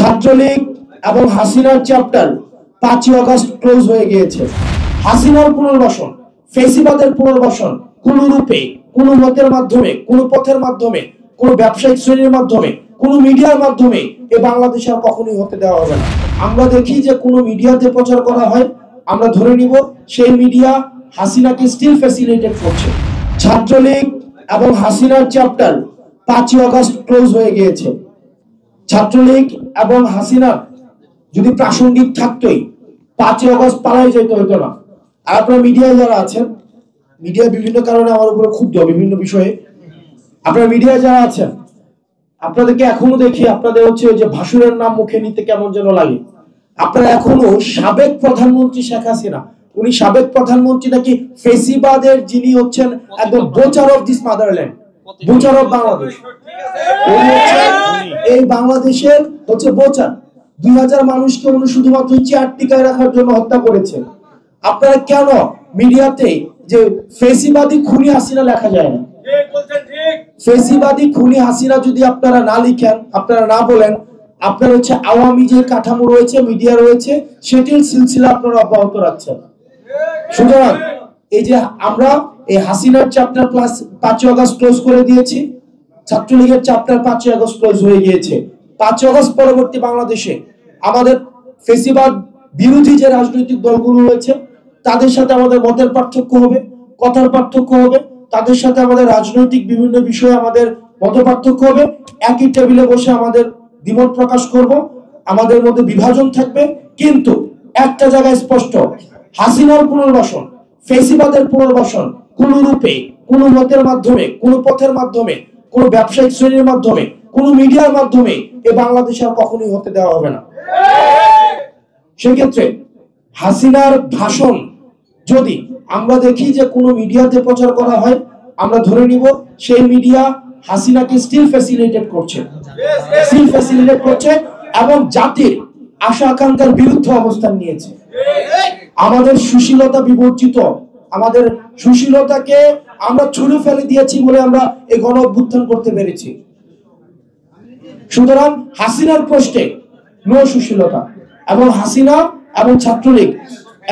ছাত্রলীগ এবং হাসিনার chapter 5ই August close হয়ে গিয়েছে। হাসিনার পুনর্বাসন, ফেসিবাদের পুনর্বাসন কোনো রূপে, কোনো মতের মাধ্যমে, কোনো পথের মাধ্যমে, কোনো ব্যবসায়িক শ্রেণীর মাধ্যমে, কোনো মিডিয়ার মাধ্যমে এ বাংলাদেশে আর কখনোই হতে দেওয়া হবে না। আমরা দেখি যে কোনো মিডিয়াতে প্রচার করা হয়, আমরা ধরে নিব সেই মিডিয়া হাসিনাকে স্টিল ফ্যাসিলিটেট করছে। ছাত্রলীগ এবং হাসিনার চ্যাপ্টার 5ই আগস্ট ক্লোজ হয়ে গিয়েছে। ছাত্রলীগ এবং হাসিনা যদি প্রাসঙ্গিক থাকতোই 5ই আগস্ট পালাই যেতে হতো না। আর আপনারা মিডিয়ায় যারা আছেন, মিডিয়া বিভিন্ন কারণে আমার উপরে ক্ষুব্ধ বিভিন্ন বিষয়ে, আপনারা মিডিয়ায় যারা আছেন আপনাদেরকে এখনো দেখি আপনাদের হচ্ছে যে ভাসুরের নাম মুখে নিতে কেমন যেন লাগে। আপনারা এখনো সাবেক প্রধানমন্ত্রী শেখ হাসিনা, উনি সাবেক প্রধানমন্ত্রী নাকি ফেসিবাদের যিনি হচ্ছেন একদম বোচার of this motherland, বোচার of Bangladesh, এই বাংলাদেশের হচ্ছে বোচার। 2000 মানুষকে উনি শুধুমাত্র চেয়ার টিকায় রাখার জন্য হত্যা করেছে। আপনারা কেন মিডিয়াতে যে ফেসিবাদী খুনি হাসিনা লেখা যায় না? ফেসিবাদী খুনি হাসিনা যদি আপনারা না লিখেন, আপনারা না বলেন, আপনার হচ্ছে আওয়ামী যে কাঠামো রয়েছে, মিডিয়া রয়েছে, সেটির সিলসিলা আপনারা অব্যাহত রাখছেন। সুতরাং এই যে আমরা এই হাসিনার চ্যাপ্টার প্লাস 5ই আগস্ট ক্লোজ করে দিয়েছি, ছাত্রলীগের চ্যাপ্টার 5ই আগস্ট ক্লোজ হয়ে গিয়েছে। 5ই আগস্ট পরবর্তী বাংলাদেশে আমাদের ফেসিবাদ বিরোধী যে রাজনৈতিক দলগুলো রয়েছে তাদের সাথে আমাদের মতের পার্থক্য হবে, কথার পার্থক্য হবে, তাদের সাথে আমাদের রাজনৈতিক বিভিন্ন বিষয়ে আমাদের মত পার্থক্য হবে। একই টেবিলে বসে আমাদের দ্বিমত প্রকাশ করব, আমাদের মধ্যে বিভাজন থাকবে, কিন্তু একটা জায়গায় স্পষ্ট, হাসিনার পুনর্বাসন, ফেসিবাদের পুনর্বাসন কোন রূপে, কোন মতের মাধ্যমে, কোন পথের মাধ্যমে, কোন ব্যবসায়িক শ্রেণীর মাধ্যমে, কোন মিডিয়ার মাধ্যমে এ বাংলাদেশে আর কখনোই হতে দেওয়া হবে না। সেক্ষেত্রে হাসিনার ভাষণ যদি আমরা দেখি যে কোনো মিডিয়াতে প্রচার করা হয়, আমরা ধরে নিব সেই মিডিয়া হাসিনাকে স্টিল ফ্যাসিলিটেট করছে, স্টিল ফ্যাসিলিটেট করছে এবং জাতির আশা আকাঙ্ক্ষার বিরুদ্ধে অবস্থান নিয়েছে। আমাদের সুশীলতা বিবর্জিত, আমাদের সুশীলতাকে আমরা ছুঁড়ে ফেলে দিয়েছি বলে আমরা এই গণ অভ্যুত্থান করতে পেরেছি। সুতরাং হাসিনার প্রশ্নে নো সুশীলতা, এবং হাসিনা এবং ছাত্রলীগ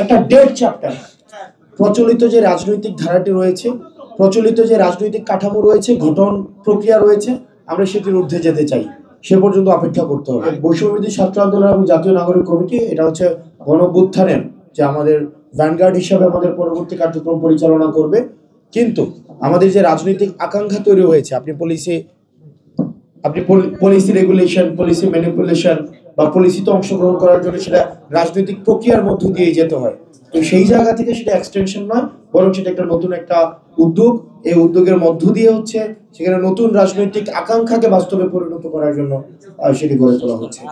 একটা ডেড চ্যাপ্টার। প্রচলিত যে রাজনৈতিক ধারাটি রয়েছে, প্রচলিত যে রাজনৈতিক কাঠামো রয়েছে, গঠন প্রক্রিয়া রয়েছে, আমরা সেটির ঊর্ধ্বে যেতে চাই, সে পর্যন্ত অপেক্ষা করতে হবে। বৈষম্যবিরোধী ছাত্র আন্দোলন এবং জাতীয় নাগরিক কমিটি এটা হচ্ছে গণ অভ্যুত্থানের যে আমাদের ভ্যানগার্ড হিসাবে আমাদের পরবর্তী কার্যক্রম পরিচালনা করবে। কিন্তু আমাদের যে রাজনৈতিক আকাঙ্ক্ষা তৈরি হয়েছে, আপনি পলিসি রেগুলেশন, পলিসি ম্যানিপুলেশন বা পলিসিতে অংশগ্রহণ করার জন্য সেটা রাজনৈতিক প্রক্রিয়ার মধ্য দিয়ে যেতে হয়। তো সেই জায়গা থেকে সেটা এক্সটেনশন নয়, বরং সেটা একটা নতুন একটা উদ্যোগ। এই উদ্যোগের মধ্য দিয়ে হচ্ছে সেখানে নতুন রাজনৈতিক আকাঙ্ক্ষাকে বাস্তবে পরিণত করার জন্য সেটি গড়ে তোলা হচ্ছে।